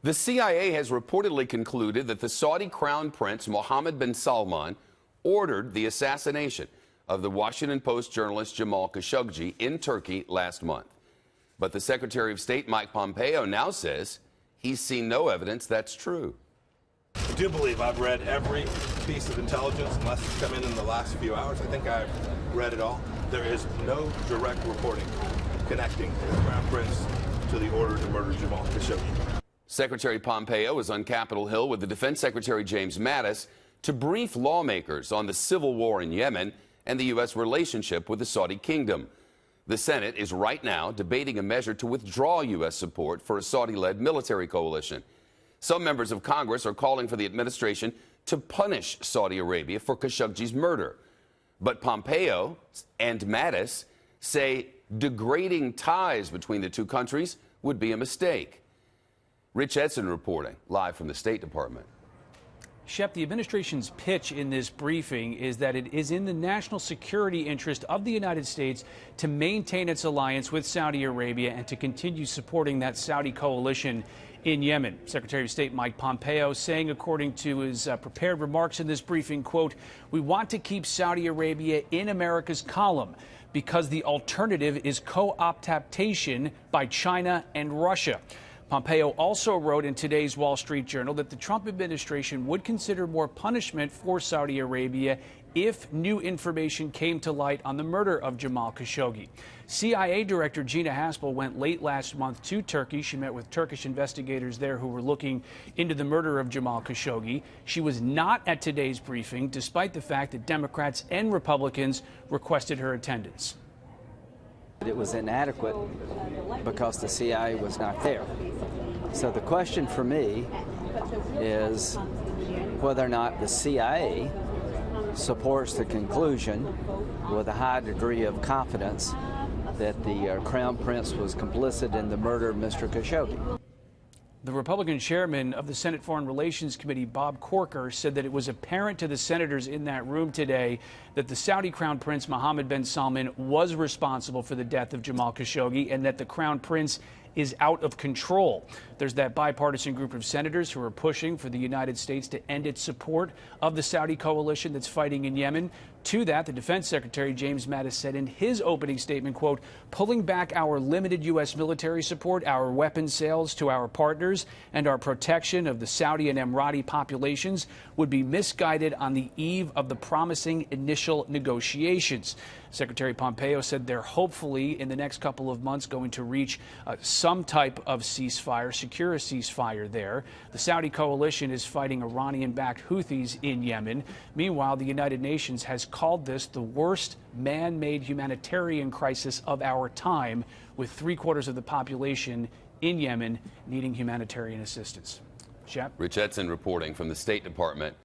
The CIA has reportedly concluded that the Saudi Crown Prince Mohammed bin Salman ordered the assassination of the Washington Post journalist Jamal Khashoggi in Turkey last month. But the Secretary of State, Mike Pompeo, now says he's seen no evidence that's true. I do believe I've read every piece of intelligence, unless it's come in the last few hours. I think I've read it all. There is no direct reporting connecting the Crown Prince to the order to murder Jamal Khashoggi. Secretary Pompeo is on Capitol Hill with the Defense Secretary James Mattis to brief lawmakers on the civil war in Yemen and the U.S. relationship with the Saudi kingdom. The Senate is right now debating a measure to withdraw U.S. support for a Saudi-led military coalition. Some members of Congress are calling for the administration to punish Saudi Arabia for Khashoggi's murder. But Pompeo and Mattis say degrading ties between the two countries would be a mistake. Rich Edson reporting live from the State Department. Shep, the administration's pitch in this briefing is that it is in the national security interest of the United States to maintain its alliance with Saudi Arabia and to continue supporting that Saudi coalition in Yemen. Secretary of State Mike Pompeo saying, according to his prepared remarks in this briefing, quote, "We want to keep Saudi Arabia in America's column because the alternative is co-optation by China and Russia." Pompeo also wrote in today's Wall Street Journal that the Trump administration would consider more punishment for Saudi Arabia if new information came to light on the murder of Jamal Khashoggi. CIA Director Gina Haspel went late last month to Turkey. She met with Turkish investigators there who were looking into the murder of Jamal Khashoggi. She was not at today's briefing, despite the fact that Democrats and Republicans requested her attendance. It was inadequate because the CIA was not there. So the question for me is whether or not the CIA supports the conclusion with a high degree of confidence that the Crown Prince was complicit in the murder of Mr. Khashoggi. The Republican chairman of the Senate Foreign Relations Committee, Bob Corker, said that it was apparent to the senators in that room today that the Saudi Crown Prince Mohammed bin Salman was responsible for the death of Jamal Khashoggi and that the Crown Prince is out of control. There's that bipartisan group of senators who are pushing for the United States to end its support of the Saudi coalition that's fighting in Yemen. To that, the Defense Secretary James Mattis said in his opening statement, quote, "Pulling back our limited U.S. military support, our weapons sales to our partners, and our protection of the Saudi and Emirati populations would be misguided on the eve of the promising initial negotiations." Secretary Pompeo said they're hopefully in the next couple of months going to reach some type of ceasefire, secure a ceasefire there. The Saudi coalition is fighting Iranian-backed Houthis in Yemen. Meanwhile, the United Nations has called this the worst man-made humanitarian crisis of our time, with 3/4 of the population in Yemen needing humanitarian assistance. Shep? Rich Edson reporting from the State Department.